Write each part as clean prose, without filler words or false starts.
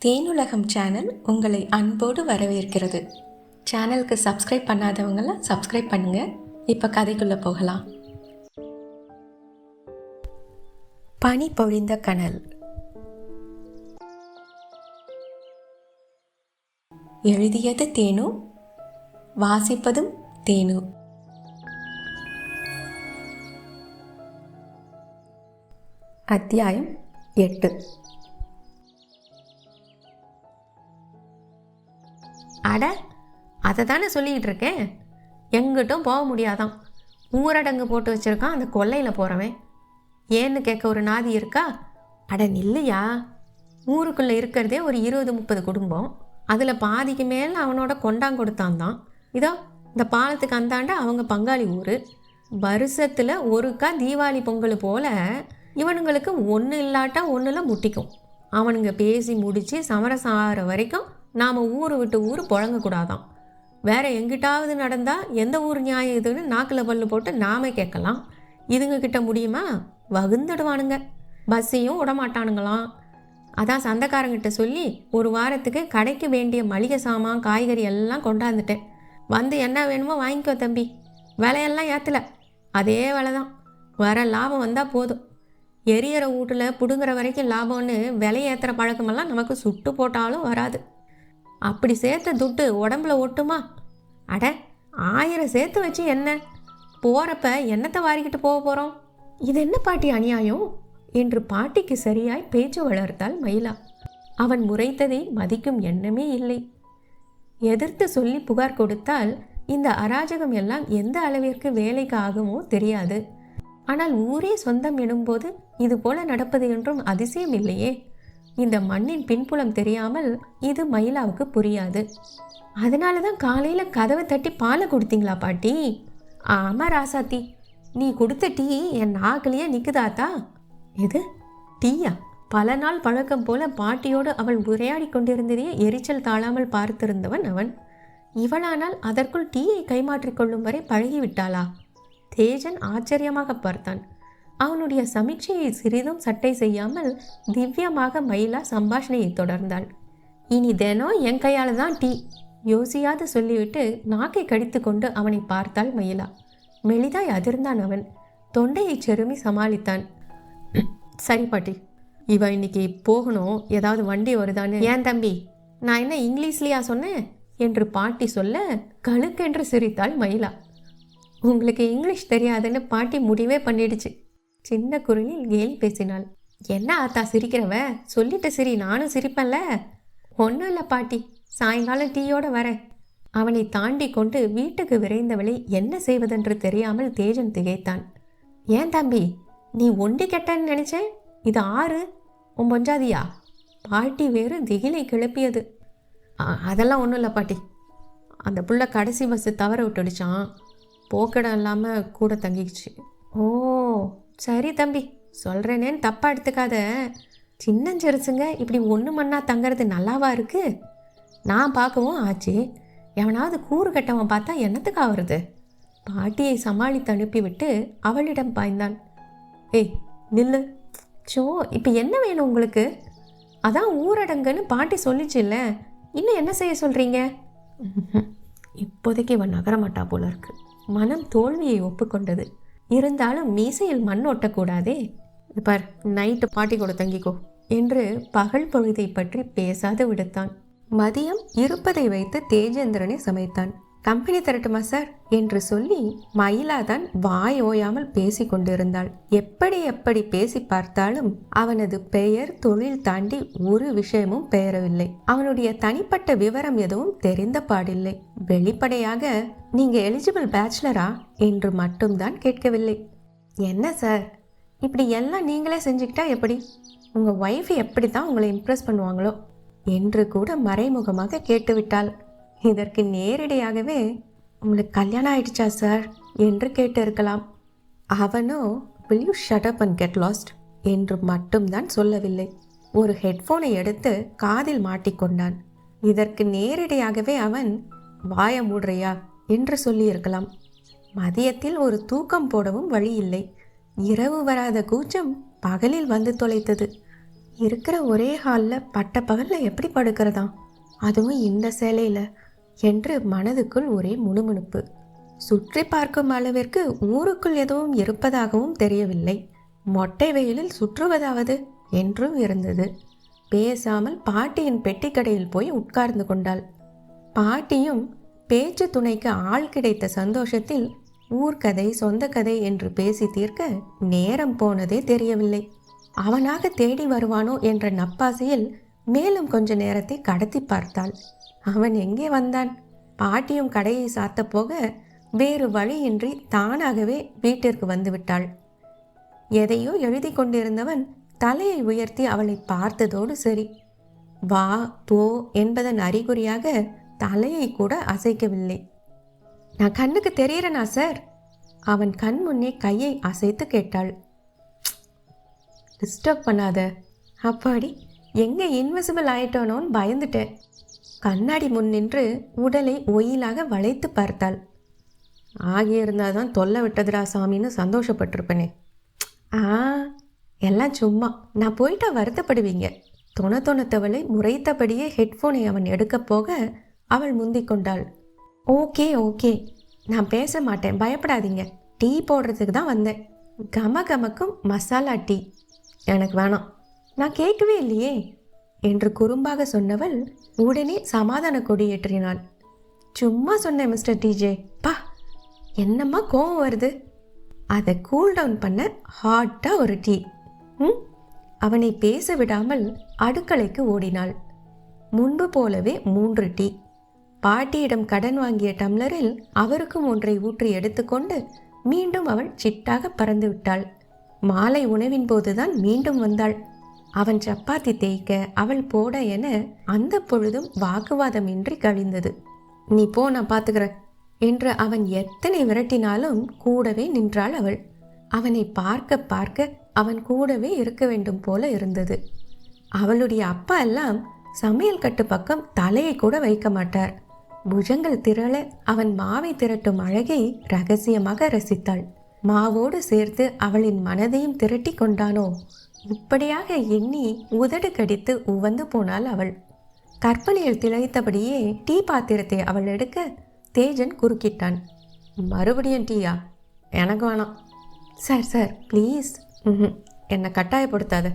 Thenulagam channel உங்களை அன்போடு வரவேற்கிறது. சேனலுக்கு சப்ஸ்கிரைப் பண்ணாதவங்களாம் சப்ஸ்கிரைப் பண்ணுங்க. இப்போ கதைக்குள்ளே போகலாம். பனி பொழிந்த கனல். எழுதியது தேனு, வாசிப்பதும் தேனு. அத்தியாயம் 8. அட, அதை தானே சொல்லிக்கிட்டு இருக்கேன். எங்கிட்டும் போக முடியாதான். ஊரடங்கு போட்டு வச்சுருக்கான் அந்த கொல்லையில் போகிறவன். ஏன்னு கேட்க ஒரு நாதி இருக்கா? அட நில்லையா, ஊருக்குள்ளே இருக்கிறதே ஒரு 20-30 குடும்பம். அதில் பாதிக்கு மேலே அவனோட கொண்டாங்கொடுத்தான் தான். இதோ இந்த பாலத்துக்கு அந்தாண்ட அவங்க பங்காளி ஊர். வருஷத்தில் ஒருக்கா தீபாவளி பொங்கல் போல் இவனுங்களுக்கு ஒன்று இல்லாட்டா ஒன்றில் முட்டிக்கும். அவனுங்க பேசி முடித்து சமரசம் ஆகிற வரைக்கும் நாம் ஊரை விட்டு ஊர் புழங்கக்கூடாதான். வேறு எங்கிட்டாவது நடந்தால் எந்த ஊர் நியாயம் இதுன்னு நாக்கில் பல்லு போட்டு நாமே கேட்கலாம். இதுங்க கிட்ட முடியுமா? வகுந்துடுவானுங்க. பஸ்ஸையும் விடமாட்டானுங்களாம். அதான் சந்தைக்காரங்கிட்ட சொல்லி ஒரு வாரத்துக்கு கடைக்கு வேண்டிய மளிகை சாமான் காய்கறி எல்லாம் கொண்டாந்துட்டேன். வந்து என்ன வேணுமோ வாங்கிக்கோ தம்பி. விலையெல்லாம் ஏற்றலை, அதே விலை தான். வர லாபம் வந்தால் போதும். எரியற வீட்டில் பிடுங்குற வரைக்கும் லாபம்னு விலை ஏற்றுற பழக்கமெல்லாம் நமக்கு சுட்டு போட்டாலும் வராது. அப்படி சேர்த்த துட்டு உடம்புல ஒட்டுமா? அட, 1000 சேர்த்து வச்சு என்ன, போகிறப்ப என்னத்தை வாரிக்கிட்டு போக போகிறோம்? இது என்ன பாட்டி அநியாயம் என்று பாட்டிக்கு சரியாய் பேச்சு வளர்த்தாள் மயிலா. அவன் முறைத்ததை மதிக்கும் எண்ணமே இல்லை. எதிர்த்து சொல்லி புகார் கொடுத்தால் இந்த அராஜகம் எல்லாம் எந்த அளவிற்கு வேலைக்கு ஆகுமோ தெரியாது. ஆனால் ஊரே சொந்தம் எனும்போது இது போல நடப்பது என்றும் அதிசயம் இல்லையே. இந்த மண்ணின் பின்புலம் தெரியாமல் இது மயிலாவுக்கு புரியாது. அதனால தான் காலையில் கதவை தட்டி பாலை கொடுத்தீங்களா பாட்டி? ஆமாம் ராசாத்தி, நீ கொடுத்த டீ என் நாக்கிலேயே நிற்குதாத்தா. இது டீயா? பல நாள் பழக்கம் போல பாட்டியோடு அவள் உரையாடி கொண்டிருந்ததையே எரிச்சல் தாழாமல் பார்த்திருந்தவன் அவன். இவளானால் அதற்குள் டீயை கைமாற்றிக்கொள்ளும் வரை பழகிவிட்டாளா? தேஜன் ஆச்சரியமாக பார்த்தான். அவனுடைய சமீட்சையை சிறிதும் சட்டை செய்யாமல் திவ்யமாக மயிலா சம்பாஷணையை தொடர்ந்தாள். இனி தினம் என் கையால் தான் டீ, யோசியாது சொல்லிவிட்டு நாக்கை கடித்து கொண்டு அவனை பார்த்தாள் மயிலா. மெலிதாய் அதிர்ந்தான் அவன். தொண்டையை செருமி சமாளித்தான். சரி பாட்டி, இவ இன்னைக்கு போகணும், ஏதாவது வண்டி வருதான்னு. ஏன் தம்பி, நான் என்ன இங்கிலீஷ்லையா சொன்னேன் என்று பாட்டி சொல்ல கழுக்கென்று சிரித்தாள் மயிலா. உங்களுக்கு இங்கிலீஷ் தெரியாதுன்னு பாட்டி முடிவே பண்ணிடுச்சு. சின்ன குரலில் கேலி பேசினாள். என்ன ஆத்தா சிரிக்கிறவ, சொல்லிட்டு சிரி, நானும் சிரிப்பேன்ல. ஒன்றும் இல்லை பாட்டி, சாயங்காலம் டீயோடு வரேன். அவனை தாண்டி கொண்டு வீட்டுக்கு விரைந்தவளை என்ன செய்வதென்று தெரியாமல் தேஜன் திகைத்தான். ஏன் தம்பி, நீ ஒண்டி கெட்டன்னு நினைச்சேன், இது 6 உன் பொஞ்சாதியா? பாட்டி வேறு திகிலை கிளப்பியது. அதெல்லாம் ஒன்றும் இல்லை பாட்டி, அந்த புள்ள கடைசி பஸ்ஸு தவற விட்டுடுச்சான், போக்கிடம் இல்லாமல் கூட தங்கிக்குச்சு. ஓ சரி தம்பி, சொல்கிறேனேன்னு தப்பாக எடுத்துக்காத. சின்னஞ்சிறுசுங்க இப்படி ஒன்று மண்ணா தங்கிறது நல்லாவா இருக்கு? நான் பார்க்கவும் ஆச்சு, எவனாவது கூறு கட்டவன் பார்த்தா என்னத்துக்கு ஆகுறது? பாட்டியை சமாளித்து அனுப்பிவிட்டு அவளிடம் பாய்ந்தான். ஏய் நில்லு. சோ, இப்போ என்ன வேணும் உங்களுக்கு? அதான் ஊரடங்குன்னு பாட்டி சொல்லிச்சுல்ல, இன்னும் என்ன செய்ய சொல்கிறீங்க? இப்போதைக்கு இவன் நகரமாட்டா போல இருக்கு. மனம் தோல்வியை ஒப்புக்கொண்டது. இருந்தாலும் மீசையில் மண் ஒட்டக்கூடாதே. பார், நைட்டு பாட்டி கூட தங்கிக்கோ என்று பகல் பொழுதை பற்றி பேசாது விடுத்தான். மதியம் இருப்பதை வைத்து தேஜேந்திரனை சமைத்தான். கம்பெனி தரட்டுமா சார் என்று சொல்லி மயிலாதான் வாய் ஓயாமல் பேசி கொண்டிருந்தாள். எப்படி பேசி பார்த்தாலும் அவனது பெயர் தொழில் தாண்டி ஒரு விஷயமும் பெயரவில்லை. அவனுடைய தனிப்பட்ட விவரம் எதுவும் தெரிந்த பாடில்லை. வெளிப்படையாக நீங்க எலிஜிபிள் பேச்சுலரா என்று மட்டும்தான் கேட்கவில்லை. என்ன சார், இப்படி எல்லாம் நீங்களே செஞ்சுக்கிட்டா எப்படி? உங்க ஒய்ஃப் எப்படித்தான் உங்களை இம்ப்ரெஸ் பண்ணுவாங்களோ என்று கூட மறைமுகமாக கேட்டுவிட்டாள். இதற்கு நேரடியாகவே உங்களுக்கு கல்யாணம் ஆயிடுச்சா சார் என்று கேட்டிருக்கலாம். அவனோ will you shut up and get lost என்று மட்டும்தான் சொல்லவில்லை. ஒரு ஹெட்ஃபோனை எடுத்து காதில் மாட்டிக்கொண்டான். இதற்கு நேரடியாகவே அவன் வாய மூடுறியா என்று சொல்லியிருக்கலாம். மதியத்தில் ஒரு தூக்கம் போடவும் வழி இல்லை. இரவு வராத கூச்சம் பகலில் வந்து தொலைத்தது. இருக்கிற ஒரே ஹாலில் பட்ட பகலில் எப்படி படுக்கிறதா, அதுவும் இந்த சேலையில் என்று மனதுக்குள் ஒரே முணுமுணுப்பு. சுற்றி பார்க்கும் அளவிற்கு ஊருக்குள் எதுவும் இருப்பதாகவும் தெரியவில்லை. மொட்டை வெயிலில் சுற்றுவதாவது என்றும் இருந்தது. பேசாமல் பாட்டியின் பெட்டிக்கடையில் போய் உட்கார்ந்து கொண்டாள். பாட்டியும் பேச்சு துணைக்கு ஆள் கிடைத்த சந்தோஷத்தில் ஊர்க்கதை சொந்த கதை என்று பேசி தீர்க்க நேரம் போனதே தெரியவில்லை. அவனாக தேடி வருவானோ என்ற நப்பாசையில் மேலும் கொஞ்ச நேரத்தை கடத்தி பார்த்தாள். அவன் எங்கே வந்தான்? பாட்டியும் கடையை சாத்த போக வேறு வழியின்றி தானாகவே வீட்டிற்கு வந்துவிட்டாள். எதையோ எழுதி கொண்டிருந்தவன் தலையை உயர்த்தி அவளை பார்த்ததோடு சரி. வா போ என்பதன் அறிகுறியாக தலையை கூட அசைக்கவில்லை. நான் கண்ணுக்கு தெரியறனா சார்? அவன் கண் முன்னே கையை அசைத்து கேட்டாள். டிஸ்டர்ப் பண்ணாத. அப்பாடி, எங்கே இன்விசிபிள் ஆயிட்டோனோன்னு பயந்துட்டேன். கண்ணாடி முன் நின்று உடலை ஒயிலாக வளைத்து பார்த்தாள். ஆகியிருந்தால் தான் தொல்லை விட்டதுடா சாமின்னு சந்தோஷப்பட்டிருப்பனே. எல்லாம் சும்மா. நான் போயிட்டா வருத்தப்படுவீங்க. தொணத்தவளை முறைத்தபடியே ஹெட்ஃபோனை அவன் எடுக்க போக அவள் முந்திக் கொண்டாள். ஓகே ஓகே, நான் பேச மாட்டேன், பயப்படாதீங்க. டீ போடுறதுக்கு தான் வந்தேன். கமகமக்கும் மசாலா டீ எனக்கு வேணாம். நான் கேட்கவே இல்லையே என்று குறும்பாக சொன்னவள் உடனே சமாதான கொடியேற்றினாள். சும்மா சொன்னேன் மிஸ்டர் டிஜே. பா, என்னம்மா கோவம் வருது? அதை கூல் டவுன் பண்ண ஹாட்டாக ஒரு டீ. அவனை பேச விடாமல் அடுக்கலைக்கு ஓடினாள். முன்பு போலவே 3 டீ. பாட்டியிடம் கடன் வாங்கிய டம்ளரில் அவருக்கும் ஒன்றை ஊற்றி எடுத்துக்கொண்டு மீண்டும் அவள் சிட்டாக பறந்து விட்டாள். மாலை உணவின் போதுதான் மீண்டும் வந்தாள். அவன் சப்பாத்தி தேய்க்க அவள் போட என அந்த பொழுதும் வாக்குவாதமின்றி கழிந்தது. நீ போ, நான் பார்த்துக்கிறேன் என்று அவன் எத்தனை விரட்டினாலும் கூடவே நின்றாள் அவள். அவனை பார்க்க பார்க்க அவன் கூடவே இருக்க வேண்டும் போல இருந்தது. அவளுடைய அப்பா எல்லாம் சமையல் கட்டு பக்கம் தலையை கூட வைக்க மாட்டார். புஜங்கள் திரள அவன் மாவை திரட்டும் அழகை ரகசியமாக ரசித்தாள். மாவோடு சேர்த்து அவளின் மனதையும் திரட்டி கொண்டானோ? இப்படியாக எண்ணி உதடு கடித்து உவந்து போனாள் அவள். கற்பனையில் திளைத்தபடியே டீ பாத்திரத்தை அவள் எடுக்க தேஜன் குறுக்கிட்டான். மறுபடியும் டீயா? எனக்கு வேணாம். Sir sir please. என்னை கட்டாயப்படுத்தாத.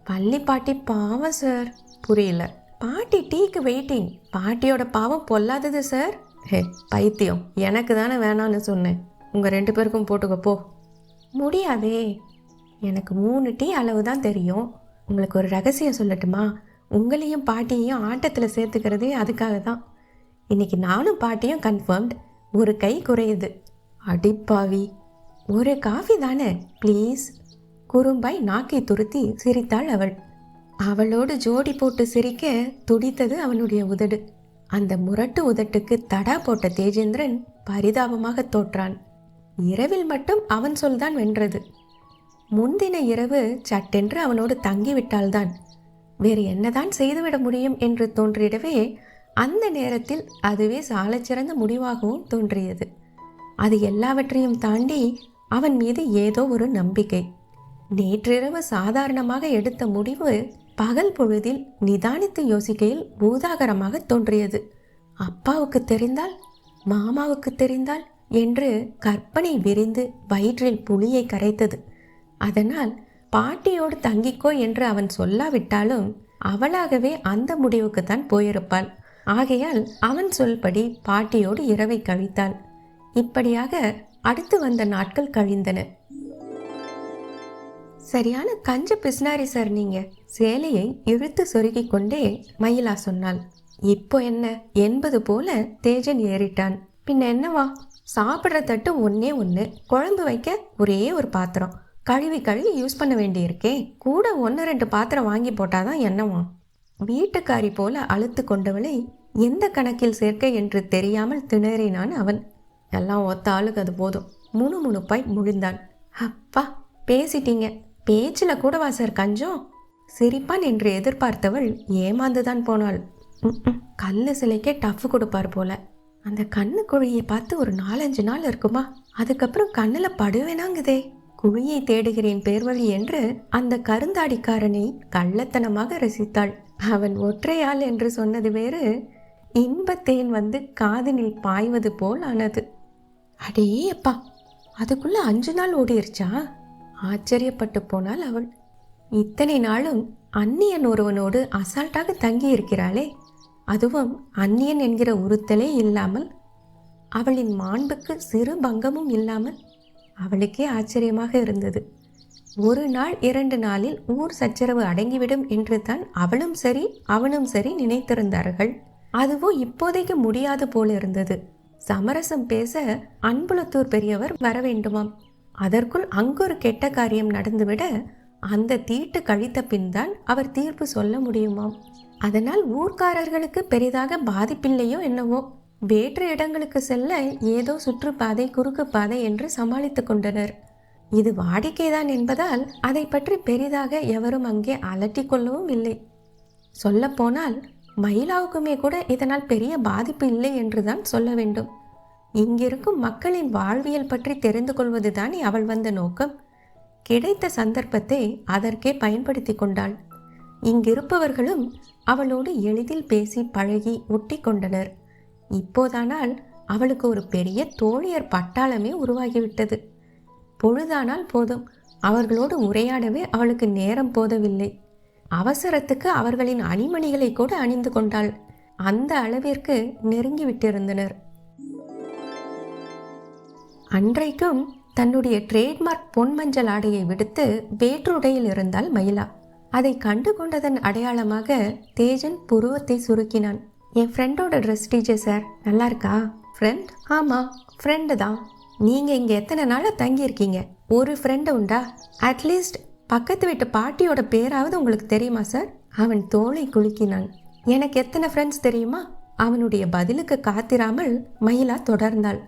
பள்ளி பாட்டி பாவம் சார். புரியல. பாட்டி டீக்கு வெயிட்டிங். பாட்டியோட பாவம் பொல்லாதது சார். ஹே பைத்தியம், எனக்கு தானே வேணான்னு சொன்னேன். உங்கள் 2 பேருக்கும் போட்டுக்க போ. முடியாதே, எனக்கு 3 டீ அளவு தான் தெரியும். உங்களுக்கு ஒரு ரகசியம் சொல்லட்டுமா? உங்களையும் பாட்டியையும் ஆட்டத்தில் சேர்த்துக்கிறதே அதுக்காக தான். இன்னைக்கு நானும் பாட்டியும் கன்ஃபர்ம்ட். ஒரு கை குறையுது. அடிப்பாவி, ஒரு காஃபி தானே ப்ளீஸ். குறும்பாய் நாக்கை துருத்தி சிரித்தாள் அவள். அவளோடு ஜோடி போட்டு சிரிக்க துடித்தது அவனுடைய உதடு. அந்த முரட்டு உதட்டுக்கு தடா போட்ட தேஜேந்திரன் பரிதாபமாக தோற்றான். இரவில் மட்டும் அவன் சொல்தான் வென்றது. முந்தின இரவு சட்டென்று அவனோடு தங்கிவிட்டால்தான். வேறு என்னதான் செய்துவிட முடியும் என்று தோன்றிடவே அந்த நேரத்தில் அதுவே சாலச்சிறந்த முடிவாகவும் தோன்றியது. அது எல்லாவற்றையும் தாண்டி அவன் மீது ஏதோ ஒரு நம்பிக்கை. நேற்றிரவு சாதாரணமாக எடுத்த முடிவு பகல் பொழுதில் நிதானித்து யோசிக்கையில் பூதாகரமாக தோன்றியது. அப்பாவுக்கு தெரிந்தால், மாமாவுக்கு தெரிந்தால் என்று கற்பனை விரிந்து வயிற்றில் புளியை கரைத்தது. அதனால் பாட்டியோடு தங்கிக்கோ என்று அவன் சொல்லாவிட்டாலும் அவளாகவே அந்த முடிவுக்குத்தான் போயிருப்பாள். ஆகையால் அவன் சொல்படி பாட்டியோடு இரவை கழித்தாள். இப்படியாக அடுத்து வந்த நாட்கள் கழிந்தன. சரியான கஞ்ச பிஸ்னாரி சார் நீங்க. சேலையை இழுத்து சொருகிக் கொண்டே மயிலா சொன்னாள். இப்போ என்ன என்பது போல தேஜன் ஏறிட்டான். பின்ன என்னவா, சாப்பிட்ற தட்டு ஒன்னே ஒன்று, குழம்பு வைக்க ஒரே ஒரு பாத்திரம், கழுவி கழுவி யூஸ் பண்ண வேண்டியிருக்கே. கூட 1-2 பாத்திரம் வாங்கி போட்டாதான் என்னவா? வீட்டுக்காரி போல அழுத்து கொண்டவளை எந்த கணக்கில் சேர்க்க என்று தெரியாமல் திணறினான் அவன். எல்லாம் ஒத்த ஆளுக்கு அது போதும். முணுமுணுப்பாய் முழிந்தான். அப்பா பேசிட்டீங்க. பேச்சில் கூடவா சார் கஞ்சம்? சிரிப்பான் என்று எதிர்பார்த்தவள் ஏமாந்துதான் போனாள். கல்லு சிலைக்கே டஃப் கொடுப்பார் போல. அந்த கண்ணு குழியை பார்த்து ஒரு 4-5 நாள் இருக்குமா, அதுக்கப்புறம் கண்ணில் படுவேனாங்குதே. குழியை தேடுகிறேன் பேர்வழி என்று அந்த கருந்தாடிக்காரனை கள்ளத்தனமாக ரசித்தாள். அவன் ஒற்றையாள் என்று சொன்னது வேறு, இன்பத்தேன் வந்து காதினில் பாய்வது போல் ஆனது. அடே அப்பா, அதுக்குள்ள 5 நாள் ஓடிருச்சா? ஆச்சரியப்பட்டு போனாள் அவள். இத்தனை நாளும் அந்நியன் ஒருவனோடு அசால்ட்டாக தங்கி இருக்கிறாளே, அதுவும் அந்நியன் என்கிற உறுத்தலே இல்லாமல், அவளின் மாண்புக்கு சிறு பங்கமும் இல்லாமல். அவளுக்கே ஆச்சரியமாக இருந்தது. 1 நாள் 2 நாளில் ஊர் சச்சரவு அடங்கிவிடும் என்று தான் அவளும் சரி அவனும் சரி நினைத்திருந்தார்கள். அதுவோ இப்போதைக்கு முடியாது போல இருந்தது. சமரசம் பேச அன்புலத்தூர் பெரியவர் வர வேண்டுமாம். அதற்குள் அங்கொரு கெட்ட காரியம் நடந்துவிட அந்த தீட்டு கழித்த பின் தான் அவர் தீர்ப்பு சொல்ல முடியுமாம். அதனால் ஊர்க்காரர்களுக்கு பெரிதாக பாதிப்பில்லையோ என்னவோ, வேற்று இடங்களுக்கு செல்ல ஏதோ சுற்றுப்பாதை குறுக்கு பாதை என்று சமாளித்து கொண்டனர். இது வாடிக்கைதான் என்பதால் அதை பற்றி பெரிதாக எவரும் அங்கே அலட்டி கொள்ளவும் இல்லை. சொல்லப்போனால் மயிலாவுக்குமே கூட இதனால் பெரிய பாதிப்பு இல்லை என்றுதான் சொல்ல வேண்டும். இங்கிருக்கும் மக்களின் வாழ்வியல் பற்றி தெரிந்து கொள்வதுதானே அவள் வந்த நோக்கம். கிடைத்த சந்தர்ப்பத்தை அதற்கே பயன்படுத்தி கொண்டாள். இங்கிருப்பவர்களும் அவளோடு எளிதில் பேசி பழகி ஒட்டி கொண்டனர். இப்போதானால் அவளுக்கு ஒரு பெரிய தோழியர் பட்டாளமே உருவாகிவிட்டது. பொழுதானால் போதும், அவர்களோடு உரையாடவே அவளுக்கு நேரம் போதவில்லை. அவசரத்துக்கு அவர்களின் அணிமணிகளை கூட அணிந்து கொண்டாள். அந்த அளவிற்கு நெருங்கி விட்டிருந்தனர். அன்றைக்கும் தன்னுடைய ட்ரேட்மார்க் பொன் மஞ்சள் ஆடையை விடுத்து வேற்றுடையில் இருந்தாள் மயிலா. அதை கண்டு கொண்டதன் அடையாளமாக தேஜன் புருவத்தை சுருக்கினான். என் ஃப்ரெண்டோட ட்ரெஸ் டீச்சர் சார், நல்லா இருக்கா? ஃப்ரெண்ட்? ஆமாம், ஃப்ரெண்டு தான். நீங்கள் இங்கே எத்தனை நாளாக தங்கியிருக்கீங்க? ஒரு ஃப்ரெண்டு உண்டா? அட்லீஸ்ட் பக்கத்து வீட்டு பாட்டியோட பேராவது உங்களுக்கு தெரியுமா சார்? அவன் தோளை குலுக்கினான். எனக்கு எத்தனை ஃப்ரெண்ட்ஸ் தெரியுமா? அவனுடைய பதிலுக்கு காத்திராமல் மயிலா தொடர்ந்தாள்.